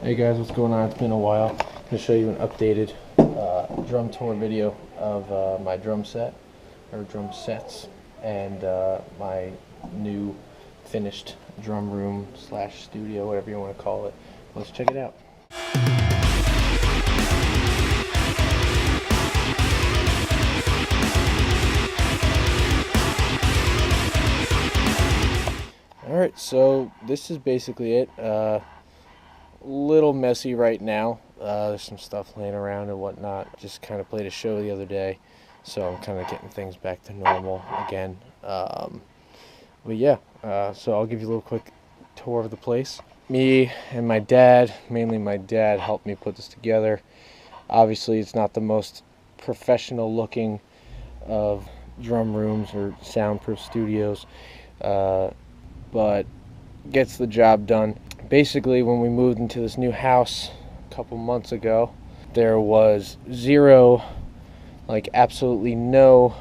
Hey guys, what's going on? It's been a while. I'm going to show you an updated drum tour video of my drum set, or drum sets, and my new finished drum room / studio, whatever you want to call it. Let's check it out. Alright, so this is basically it. Little messy right now. There's some stuff laying around and whatnot. Just kind of played a show the other day, so I'm kind of getting things back to normal again. But yeah, so I'll give you a little quick tour of the place. Me and my dad, mainly my dad, helped me put this together. Obviously, it's not the most professional looking of drum rooms or soundproof studios, but gets the job done. Basically, when we moved into this new house a couple months ago, there was zero, like absolutely no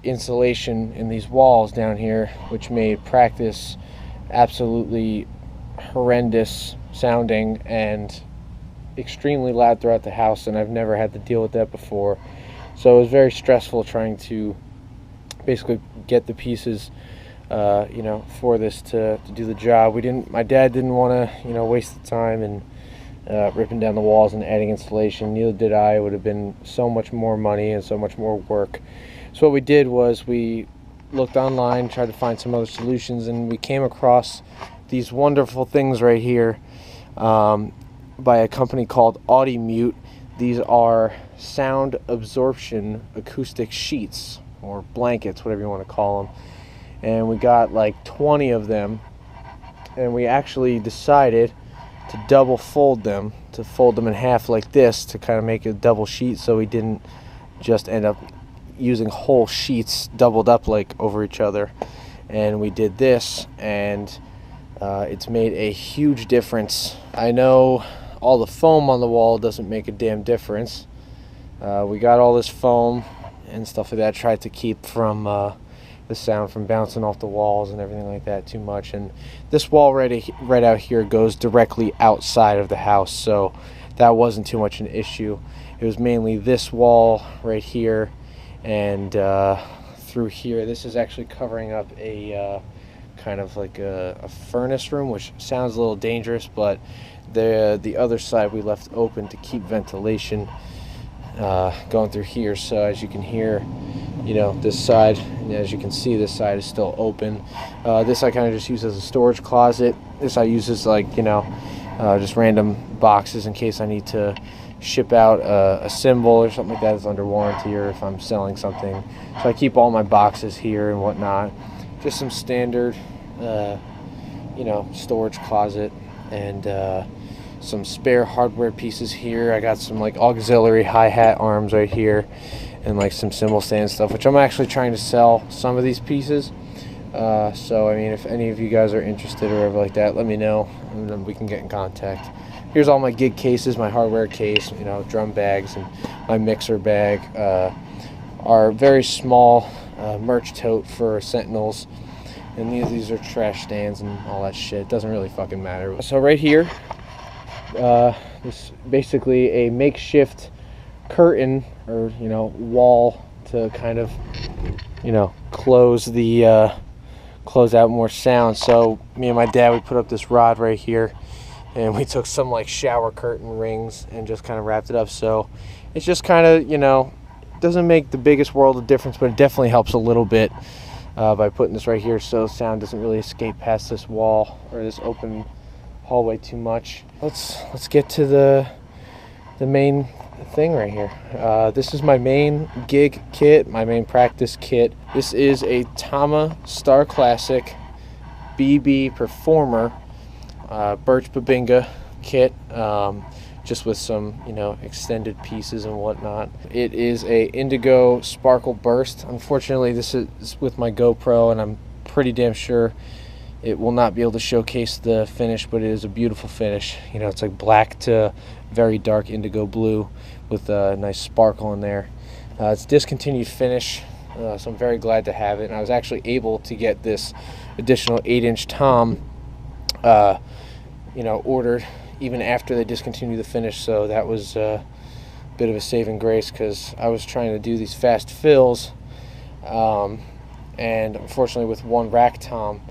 insulation in these walls down here, which made practice absolutely horrendous sounding and extremely loud throughout the house, and I've never had to deal with that before. So it was very stressful trying to basically get the pieces for this to do the job. My dad didn't want to, waste the time and ripping down the walls and adding insulation. Neither did I. It would have been so much more money and so much more work. So what we did was we looked online, tried to find some other solutions, and we came across these wonderful things right here by a company called Audimute. These are sound absorption acoustic sheets, or blankets, whatever you want to call them. And we got like 20 of them, and we actually decided to double fold them, to fold them in half like this to kind of make a double sheet, so we didn't just end up using whole sheets doubled up like over each other. And we did this, and it's made a huge difference. I know all the foam on the wall doesn't make a damn difference. We got all this foam and stuff like that, tried to keep from the sound from bouncing off the walls and everything like that too much. And this wall right out here goes directly outside of the house, so that wasn't too much an issue. It was mainly this wall right here and through here. This is actually covering up a kind of like a furnace room, which sounds a little dangerous, but the other side we left open to keep ventilation going through here. So as you can hear, this side, and as you can see, this side is still open. This I kind of just use as a storage closet. This I use as like, just random boxes in case I need to ship out a cymbal or something like that that's under warranty, or if I'm selling something. So I keep all my boxes here and whatnot. Just some standard, storage closet, and some spare hardware pieces here. I got some like auxiliary hi-hat arms right here, and like some cymbal stand stuff, which I'm actually trying to sell some of these pieces. So I mean, if any of you guys are interested or whatever like that, let me know, and then we can get in contact. Here's all my gig cases, my hardware case, drum bags, and my mixer bag. Our very small merch tote for Sentinels, and these are trash stands and all that shit. It doesn't really fucking matter. So right here, this is basically a makeshift curtain, or wall, to kind of close out more sound. So me and my dad, we put up this rod right here, and we took some like shower curtain rings and just kind of wrapped it up. So it's just kind of, doesn't make the biggest world of difference, but it definitely helps a little bit by putting this right here, so sound doesn't really escape past this wall or this open hallway too much. Let's get to the main thing right here. This is my main gig kit, my main practice kit. This is a Tama Star Classic BB Performer Birch Babinga kit, just with some extended pieces and whatnot. It is a indigo sparkle burst. Unfortunately, this is with my GoPro, and I'm pretty damn sure it will not be able to showcase the finish, but it is a beautiful finish. It's like black to very dark indigo blue with a nice sparkle in there. It's discontinued finish, so I'm very glad to have it. And I was actually able to get this additional 8-inch tom ordered even after they discontinued the finish, so that was a bit of a saving grace because I was trying to do these fast fills, and unfortunately with one rack tom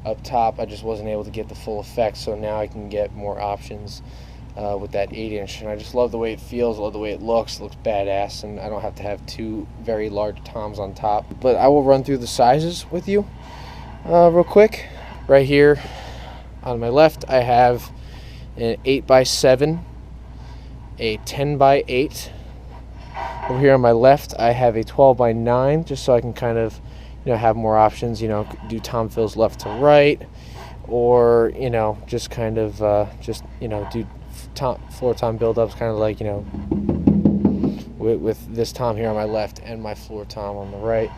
up top I just wasn't able to get the full effect, so now I can get more options with that 8-inch, and I just love the way it feels, love the way it looks badass, and I don't have to have two very large toms on top. But I will run through the sizes with you real quick. Right here on my left I have an 8x7, a 10x8. Over here on my left I have a 12x9, just so I can kind of, you know, have more options, you know, do tom fills left to right, or, you know, just kind of you know, do floor tom build-ups, kind of like, you know, with this tom here on my left and my floor tom on the right.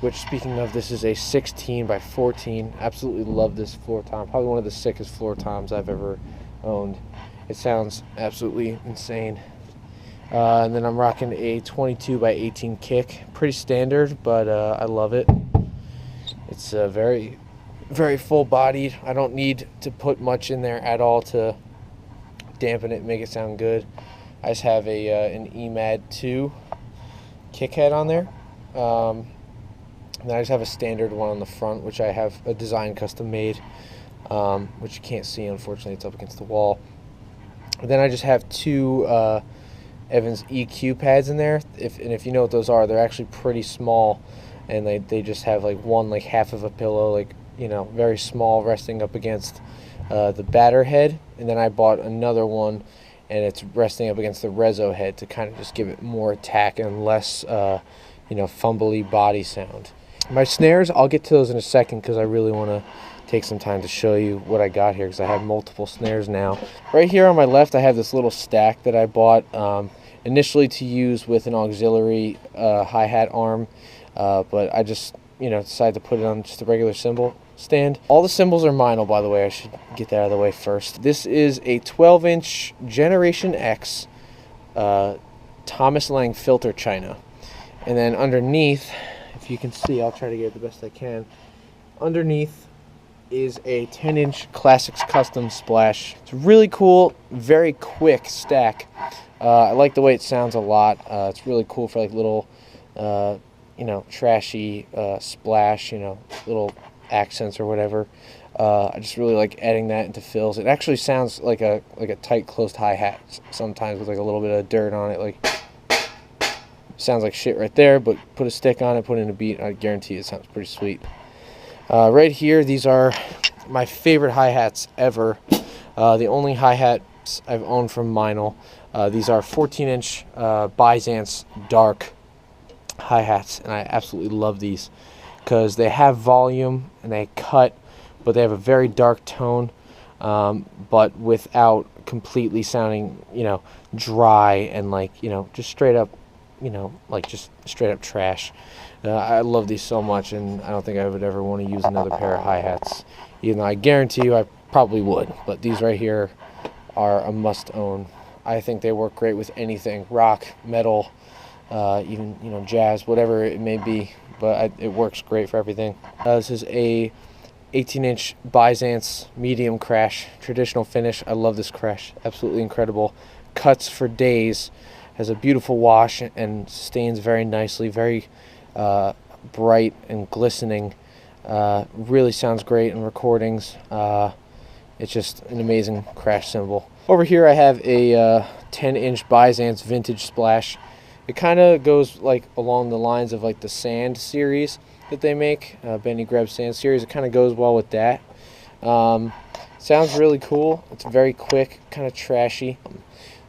Which, speaking of, this is a 16x14. Absolutely love this floor tom. Probably one of the sickest floor toms I've ever owned. It sounds absolutely insane. And then I'm rocking a 22x18 kick. Pretty standard, but I love it. It's very, very full-bodied. I don't need to put much in there at all to dampen it and make it sound good. I just have an EMAD 2 kick head on there. And I just have a standard one on the front, which I have a design custom made, which you can't see, unfortunately. It's up against the wall. And then I just have two Evans EQ pads in there. If you know what those are, they're actually pretty small, and they just have like one, like half of a pillow, like, you know, very small, resting up against the batter head. And then I bought another one, and it's resting up against the reso head to kind of just give it more attack and less you know, fumbly body sound. My snares, I'll get to those in a second because I really want to take some time to show you what I got here because I have multiple snares now. Right here on my left I have this little stack that I bought initially to use with an auxiliary hi-hat arm, but I just, you know, decided to put it on just a regular cymbal stand. All the cymbals are Meinl, by the way. I should get that out of the way first. This is a 12-inch Generation X Thomas Lang filter china. And then underneath, if you can see, I'll try to get it the best I can. Underneath is a 10-inch Classics Custom Splash. It's really cool, very quick stack. I like the way it sounds a lot. It's really cool for like little, you know, trashy splash, you know, little accents or whatever. I just really like adding that into fills. It actually sounds like a tight closed hi-hat sometimes with like a little bit of dirt on it. Like, sounds like shit right there, but put a stick on it, put in a beat, I guarantee it sounds pretty sweet. Right here, these are my favorite hi-hats ever. The only hi-hats I've owned from Meinl. These are 14-inch Byzance dark hi-hats, and I absolutely love these because they have volume and they cut, but they have a very dark tone, but without completely sounding, you know, dry and like, you know, just straight up, you know, like just straight up trash. I love these so much, and I don't think I would ever want to use another pair of hi-hats, even though I guarantee you I probably would. But these right here are a must-own. I think they work great with anything, rock, metal, even, you know, jazz, whatever it may be, but it works great for everything. This is a 18-inch Byzance medium crash, traditional finish. I love this crash, absolutely incredible. Cuts for days. Has a beautiful wash and stains very nicely, very bright and glistening. Really sounds great in recordings. It's just an amazing crash cymbal. Over here I have a 10-inch Byzance vintage splash. It kind of goes like along the lines of like the Sand series that they make, Benny Greb Sand series. It kind of goes well with that. Sounds really cool. It's very quick, kind of trashy.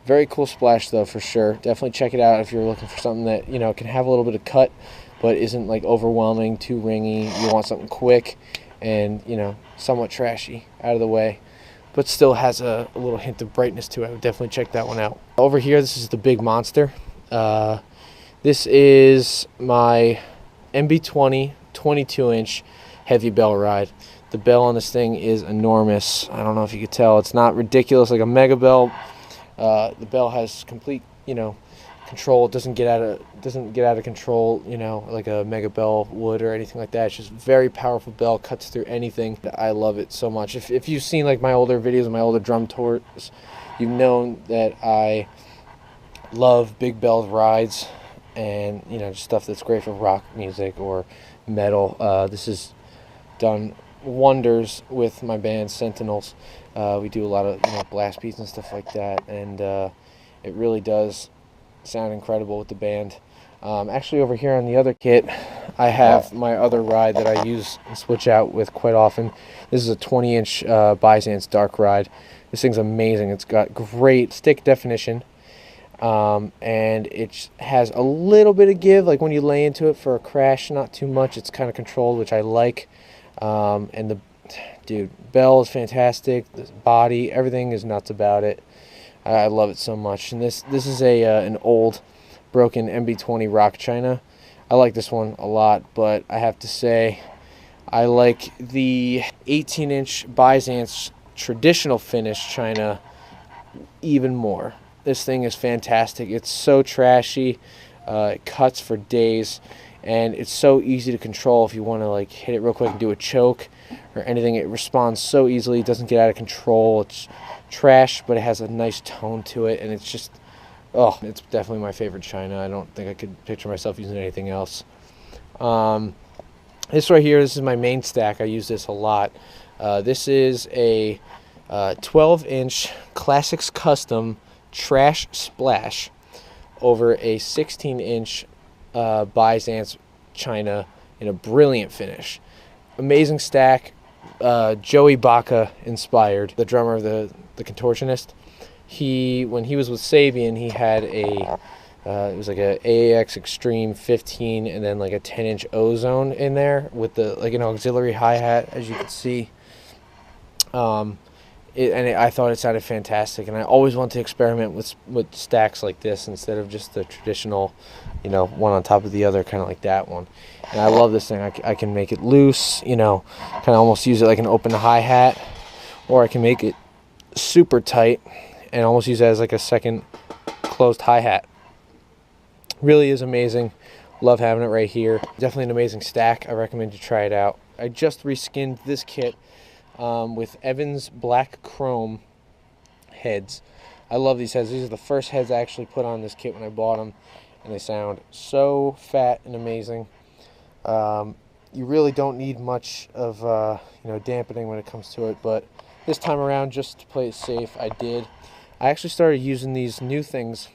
Very cool splash though, for sure. Definitely check it out if you're looking for something that, you know, can have a little bit of cut but isn't like overwhelming, too ringy. You want something quick and, you know, somewhat trashy, out of the way, but still has a little hint of brightness to it. I would definitely check that one out. Over here, this is the Big Monster. This is my MB20 22-inch heavy bell ride. The bell on this thing is enormous. I don't know if you could tell. It's not ridiculous like a mega bell. The bell has complete, you know, control. It doesn't get out of control, you know, like a mega bell would or anything like that. It's just very powerful bell, cuts through anything. I love it so much. If you've seen like my older videos, my older drum tours, you've known that I love big bells rides and, you know, just stuff that's great for rock music or metal. This has done wonders with my band Sentinels. We do a lot of, you know, blast beats and stuff like that, and it really does sound incredible with the band. Actually, over here on the other kit, I have my other ride that I use and switch out with quite often. This is a 20-inch Byzance Dark ride. This thing's amazing. It's got great stick definition, and it has a little bit of give, like when you lay into it for a crash, not too much. It's kind of controlled, which I like. And the bell is fantastic. The body, everything is nuts about it. I love it so much. And this is an old broken MB20 Rock China. I like this one a lot, but I have to say I like the 18-inch Byzance traditional finish China even more. This thing is fantastic. It's so trashy. It cuts for days, and it's so easy to control if you want to like hit it real quick and do a choke or anything. It responds so easily. It doesn't get out of control. It's trash, but it has a nice tone to it, and it's just, oh, it's definitely my favorite China. I don't think I could picture myself using anything else. This right here, this is my main stack. I use this a lot. This is a 12-inch Classics Custom Trash Splash over a 16-inch Byzance China in a brilliant finish. Amazing stack. Joey Baca inspired, the drummer of the Contortionist. When he was with Sabian, he had a it was like a AAX Extreme 15 and then like a 10-inch Ozone in there with the like an auxiliary hi-hat, as you can see. I thought it sounded fantastic, and I always want to experiment with stacks like this instead of just the traditional, you know, one on top of the other, kind of like that one. And I love this thing. I can make it loose, you know, kind of almost use it like an open hi-hat, or I can make it super tight and almost use it as like a second closed hi-hat. Really is amazing. Love having it right here. Definitely an amazing stack. I recommend you try it out. I just reskinned this kit with Evans Black Chrome heads. I love these heads. These are the first heads I actually put on this kit when I bought them, and they sound so fat and amazing. You really don't need much of you know, dampening when it comes to it, but this time around, just to play it safe, I did. I actually started using these new things,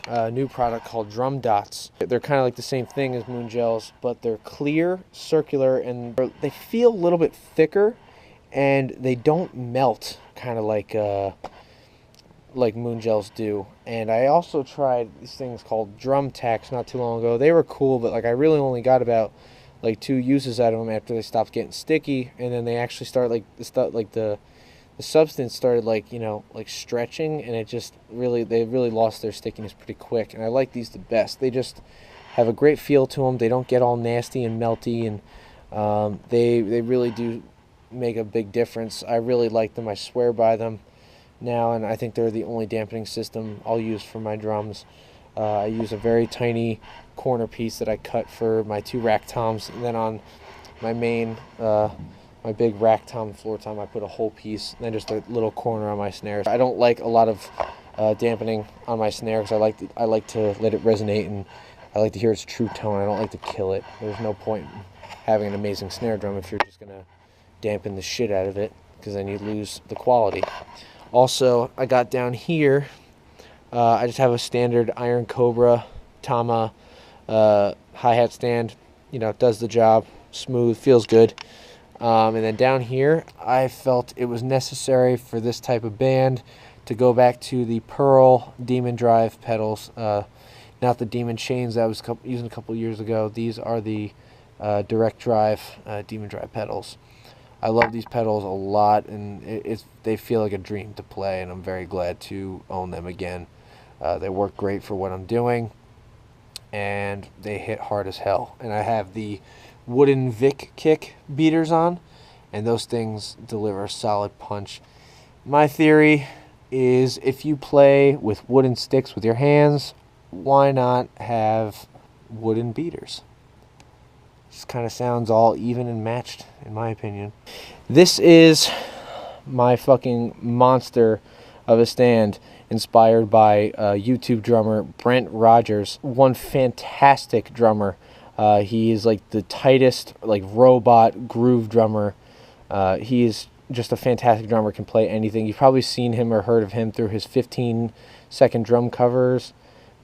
a new product called Drum Dots. They're kind of like the same thing as Moon Gels, but they're clear, circular, and they feel a little bit thicker, and they don't melt, kind of like Moon Gels do. And I also tried these things called Drum Tacks not too long ago. They were cool, but like I really only got about like 2 uses out of them after they stopped getting sticky, and then they actually started the substance started like, you know, like stretching, and they really lost their stickiness pretty quick. And I like these the best. They just have a great feel to them. They don't get all nasty and melty, and they really do make a big difference. I really like them. I swear by them now, and I think they're the only dampening system I'll use for my drums. I use a very tiny corner piece that I cut for my 2 rack toms, and then on my main my big rack tom floor tom, I put a whole piece, and then just a little corner on my snares. I don't like a lot of dampening on my snare because I like to let it resonate, and I like to hear its true tone. I don't like to kill it. There's no point in having an amazing snare drum if you're just gonna dampen the shit out of it, because then you lose the quality. Also, I got down here, I just have a standard Iron Cobra Tama hi-hat stand. You know, it does the job, smooth, feels good. And then down here, I felt it was necessary for this type of band to go back to the Pearl Demon Drive pedals, not the Demon Chains that I was using a couple years ago. These are the Direct Drive Demon Drive pedals. I love these pedals a lot, and they feel like a dream to play, and I'm very glad to own them again. They work great for what I'm doing, and they hit hard as hell. And I have the wooden Vic kick beaters on, and those things deliver a solid punch. My theory is if you play with wooden sticks with your hands, why not have wooden beaters? Just kind of sounds all even and matched, in my opinion. This is my fucking monster of a stand inspired by YouTube drummer Brent Rogers, one fantastic drummer. He is like the tightest, like robot groove drummer. He is just a fantastic drummer, can play anything. You've probably seen him or heard of him through his 15-second drum covers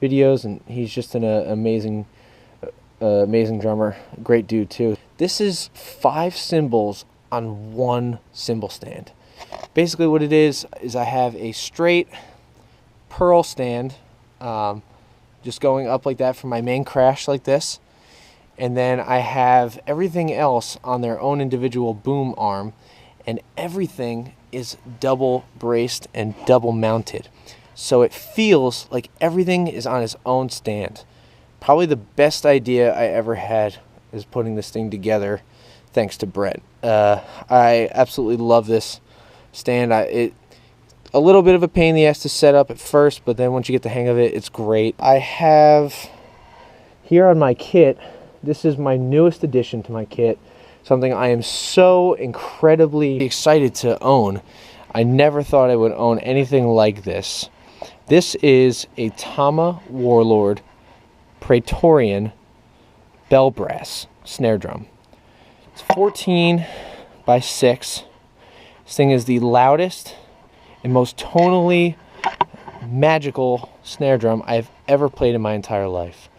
videos, and he's just an amazing drummer. Great dude too. This is 5 cymbals on one cymbal stand. Basically what it is I have a straight pearl stand, just going up like that from my main crash like this, and then I have everything else on their own individual boom arm, and everything is double braced and double mounted, so it feels like everything is on its own stand. Probably the best idea I ever had is putting this thing together, thanks to Brett. I absolutely love this stand. It a little bit of a pain in the ass to set up at first, but then once you get the hang of it, it's great. I have here on my kit, this is my newest addition to my kit, something I am so incredibly excited to own. I never thought I would own anything like this. This is a Tama Warlord Praetorian bell brass snare drum. It's 14 by 6. This thing is the loudest and most tonally magical snare drum I've ever played in my entire life.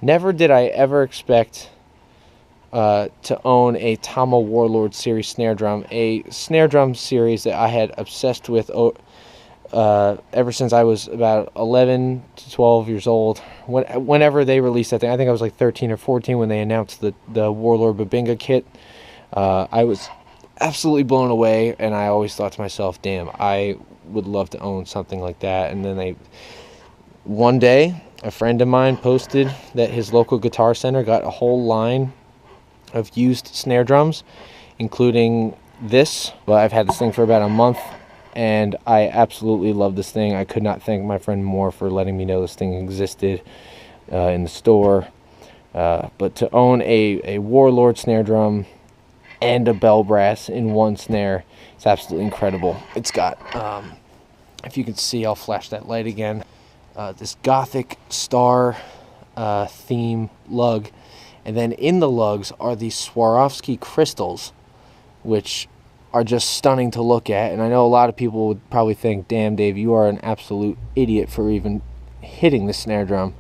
Never did I ever expect to own a Tama Warlord series snare drum, a snare drum series that I had obsessed with ever since I was about 11 to 12 years old. Whenever they released that thing, I think I was like 13 or 14 when they announced the Warlord Babinga kit. I was absolutely blown away, and I always thought to myself, damn, I would love to own something like that. And then one day, a friend of mine posted that his local guitar center got a whole line of used snare drums, including this. Well, I've had this thing for about a month, and I absolutely love this thing. I could not thank my friend more for letting me know this thing existed in the store. But to own a Warlord snare drum and a bell brass in one snare, it's absolutely incredible. It's got, if you can see, I'll flash that light again, this Gothic star theme lug, and then in the lugs are these Swarovski crystals, which are just stunning to look at. And I know a lot of people would probably think, damn Dave, you are an absolute idiot for even hitting the snare drum.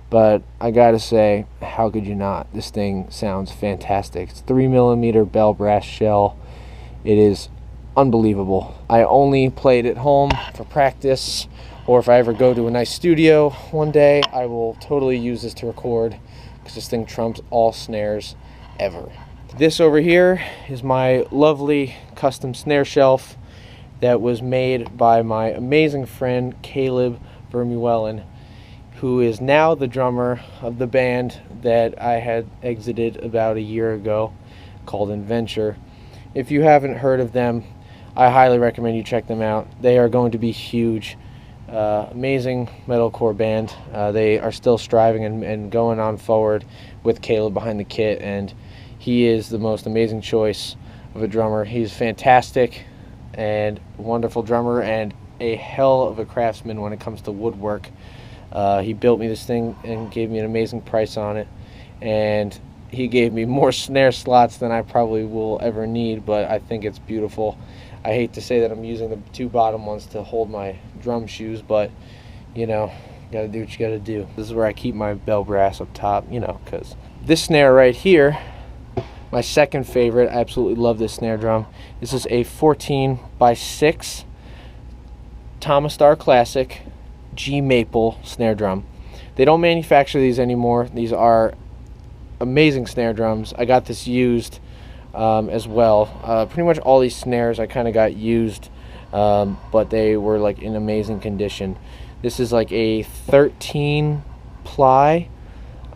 But I gotta say, how could you not? This thing sounds fantastic. It's 3mm bell brass shell. It is unbelievable. I only play it at home for practice, or if I ever go to a nice studio one day, I will totally use this to record, because this thing trumps all snares ever. This over here is my lovely custom snare shelf that was made by my amazing friend Caleb Vermeulen, who is now the drummer of the band that I had exited about a year ago, called Adventure. If you haven't heard of them, I highly recommend you check them out. They are going to be huge. Amazing metalcore band. They are still striving and going on forward with Caleb behind the kit, and he is the most amazing choice of a drummer. He's fantastic and wonderful drummer, and a hell of a craftsman when it comes to woodwork. He built me this thing and gave me an amazing price on it, and he gave me more snare slots than I probably will ever need, but I think it's beautiful. I hate to say that I'm using the 2 bottom ones to hold my drum shoes, but you know, you gotta do what you gotta do. This is where I keep my bell brass up top, you know, because this snare right here, my second favorite, I absolutely love this snare drum. This is a 14 by 6 Tama Star Classic G Maple snare drum. They don't manufacture these anymore. These are amazing snare drums. I got this used as well. Pretty much all these snares I kind of got used, but they were like in amazing condition. This is like a 13 ply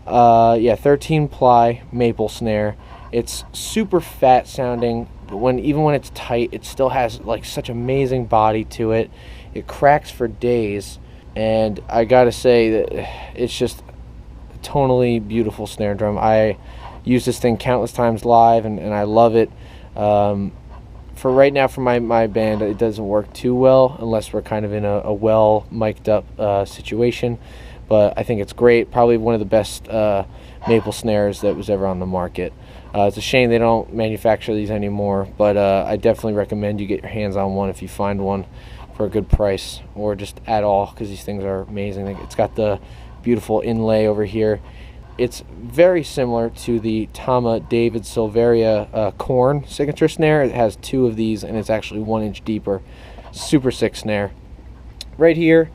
13 ply maple snare. It's super fat sounding, but even when it's tight, it still has like such amazing body to it. It cracks for days, and I gotta say that it's just a tonally beautiful snare drum. I use this thing countless times live, and I love it. for right now, for my band, it doesn't work too well unless we're kind of in a well mic'd up situation. But I think it's great. Probably one of the best maple snares that was ever on the market. It's a shame they don't manufacture these anymore, but I definitely recommend you get your hands on one if you find one for a good price, or just at all, because these things are amazing. It's got the beautiful inlay over here. It's very similar to the Tama David Silveria Korn signature snare. It has two of these, and it's actually 1 inch deeper. Super sick snare. Right here,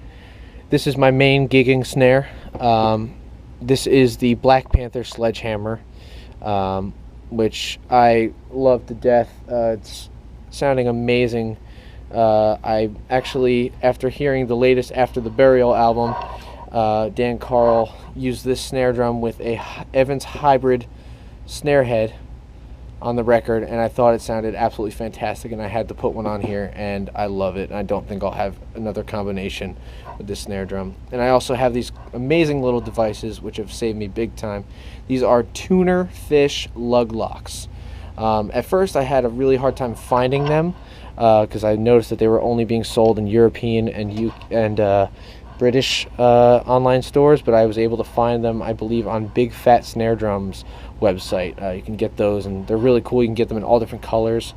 this is my main gigging snare. This is the Black Panther Sledgehammer, which I love to death. It's sounding amazing. I actually, after hearing the latest After the Burial album, Dan Carl used this snare drum with a Evans hybrid snare head on the record, and I thought it sounded absolutely fantastic, and I had to put one on here, and I love it. I don't think I'll have another combination with this snare drum. And I also have these amazing little devices which have saved me big time. These are tuner fish lug locks. At first I had a really hard time finding them because I noticed that they were only being sold in European and British online stores, but I was able to find them, I believe, on Big Fat Snare Drums website. You can get those, and they're really cool. You can get them in all different colors,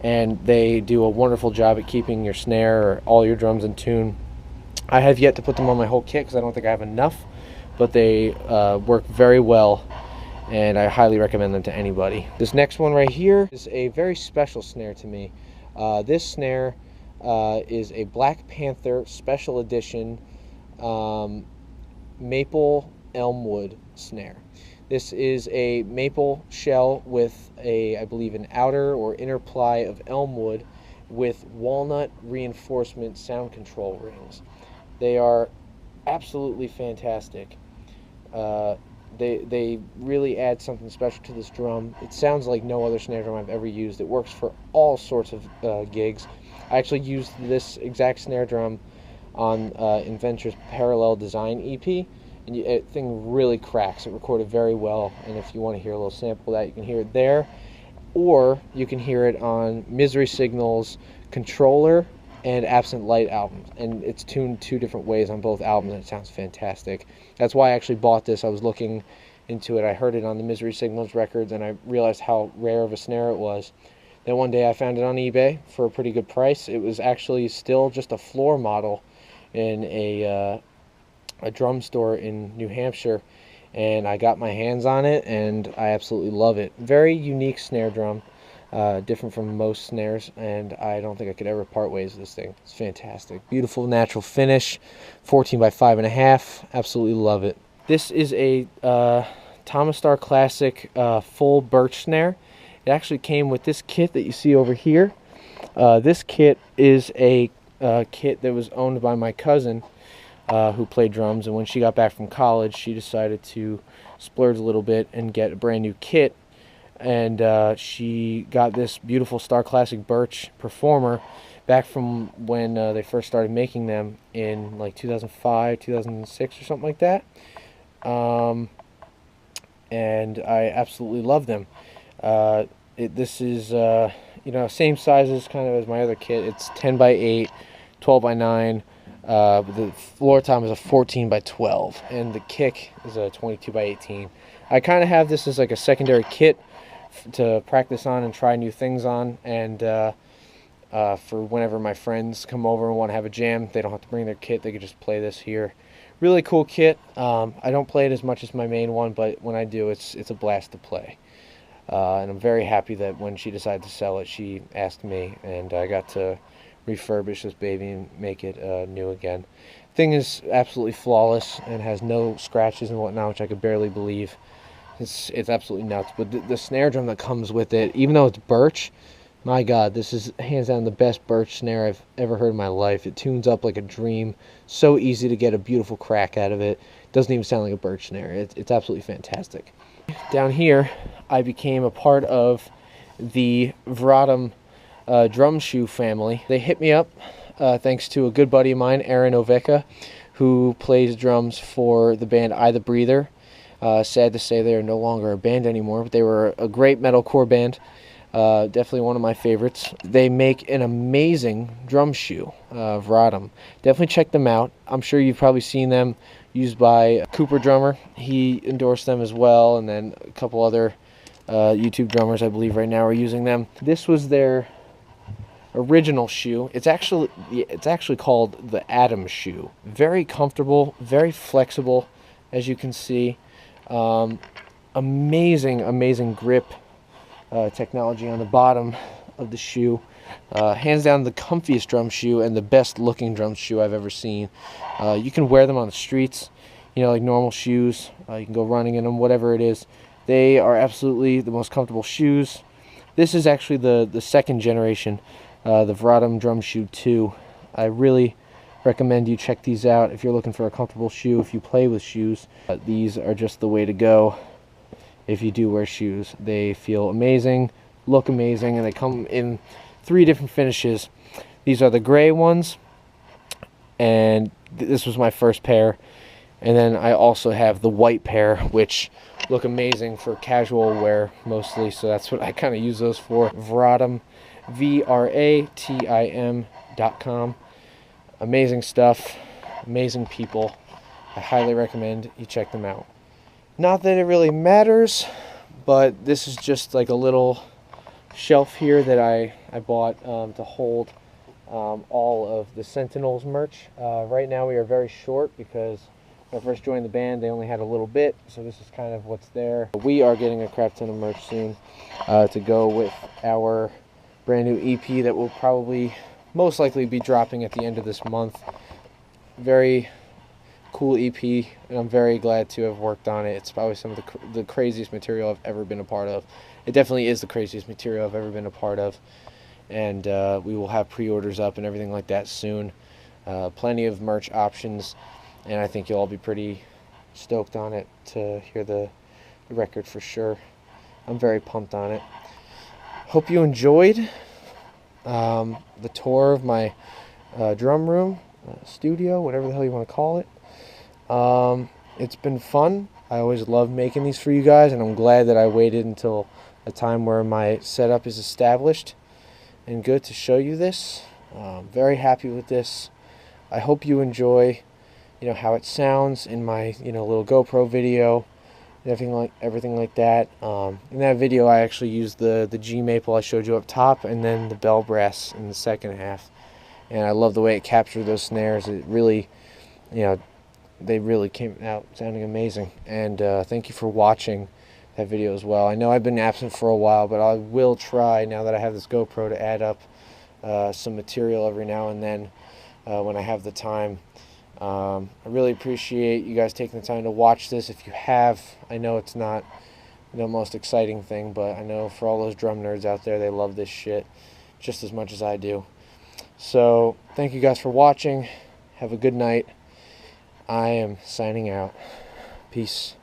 and they do a wonderful job at keeping your snare or all your drums in tune. I have yet to put them on my whole kit because I don't think I have enough, but they work very well, and I highly recommend them to anybody. This next one right here is a very special snare to me. This snare is a Black Panther Special Edition maple elmwood snare. This is a maple shell with I believe, an outer or inner ply of elmwood with walnut reinforcement sound control rings. They are absolutely fantastic. They really add something special to this drum. It sounds like no other snare drum I've ever used. It works for all sorts of gigs. I actually used this exact snare drum on Inventor's Parallel Design EP, and the thing really cracks. It recorded very well, and if you want to hear a little sample of that, you can hear it there, or you can hear it on Misery Signal's Controller and Absent Light albums, and it's tuned 2 different ways on both albums, and it sounds fantastic. That's why I actually bought this. I was looking into it. I heard it on the Misery Signals records, and I realized how rare of a snare it was. Then one day I found it on eBay for a pretty good price. It was actually still just a floor model in a drum store in New Hampshire, and I got my hands on it, and I absolutely love it. Very unique snare drum, different from most snares, and I don't think I could ever part ways with this thing. It's fantastic. Beautiful natural finish, 14 by 5.5. Absolutely love it. This is a Tama Star Classic full birch snare. It actually came with this kit that you see over here. This kit is a kit that was owned by my cousin who played drums, and when she got back from college, she decided to splurge a little bit and get a brand new kit, and she got this beautiful Star Classic birch Performer back from when they first started making them in like 2005, 2006 or something like that, and I absolutely love them. This is same sizes kind of as my other kit. It's 10 by 8, 12 by 9. The floor tom is a 14 by 12, and the kick is a 22 by 18. I kind of have this as like a secondary kit to practice on and try new things on, and for whenever my friends come over and want to have a jam, they don't have to bring their kit. They can just play this here. Really cool kit. I don't play it as much as my main one, but when I do, it's a blast to play. And I'm very happy that when she decided to sell it, she asked me, and I got to refurbish this baby and make it new again. Thing is absolutely flawless and has no scratches and whatnot, which I could barely believe. It's absolutely nuts. But the snare drum that comes with it, even though it's birch, my God, this is hands down the best birch snare I've ever heard in my life. It tunes up like a dream. So easy to get a beautiful crack out of it. Doesn't even sound like a birch snare. It's absolutely fantastic. Down here, I became a part of the Vratim drum shoe family. They hit me up thanks to a good buddy of mine, Aaron Oveka, who plays drums for the band I the Breather. Sad to say they are no longer a band anymore, but they were a great metalcore band. Definitely one of my favorites. They make an amazing drum shoe, Vratim. Definitely check them out. I'm sure you've probably seen them used by Cooper Drummer. He endorsed them as well, and then a couple other YouTube drummers, I believe, right now are using them. This was their original shoe. It's actually called the Atom shoe. Very comfortable, very flexible, as you can see. Amazing grip technology on the bottom of the shoe. Hands down the comfiest drum shoe and the best looking drum shoe I've ever seen. You can wear them on the streets, you know, like normal shoes. You can go running in them, whatever it is. They are absolutely the most comfortable shoes. This is actually the second generation, the Vratim Drum Shoe 2. I really recommend you check these out if you're looking for a comfortable shoe, if you play with shoes. These are just the way to go if you do wear shoes. They feel amazing, look amazing, and they come in 3 different finishes. These are the gray ones, and this was my first pair. And then I also have the white pair, which look amazing for casual wear mostly, so that's what I kind of use those for. Vratim, VRATIM.com. Amazing stuff, amazing people. I highly recommend you check them out. Not that it really matters, but this is just like a little shelf here that I bought to hold all of the Sentinels merch. Right now we are very short because when I first joined the band they only had a little bit, so this is kind of what's there. We are getting a crap ton of merch soon to go with our brand new EP that will probably most likely be dropping at the end of this month. Very cool EP, and I'm very glad to have worked on it. It's probably some of the craziest material I've ever been a part of. It definitely is the craziest material I've ever been a part of, and we will have pre-orders up and everything like that soon. Plenty of merch options, and I think you'll all be pretty stoked on it to hear the record for sure. I'm very pumped on it. Hope you enjoyed the tour of my drum room, studio, whatever the hell you want to call it. It's been fun. I always love making these for you guys, and I'm glad that I waited until a time where my setup is established and good to show you this. Very happy with this. I hope you enjoy, you know, how it sounds in my, you know, little GoPro video and everything like that. In that video I actually used the G maple I showed you up top, and then the bell brass in the second half, and I love the way it captured those snares. It really, you know, they really came out sounding amazing. And thank you for watching that video as well. I know I've been absent for a while, but I will try, now that I have this GoPro, to add up some material every now and then when I have the time. I really appreciate you guys taking the time to watch this. If you have, I know it's not the most exciting thing, but I know for all those drum nerds out there, they love this shit just as much as I do. So thank you guys for watching. Have a good night. I am signing out. Peace.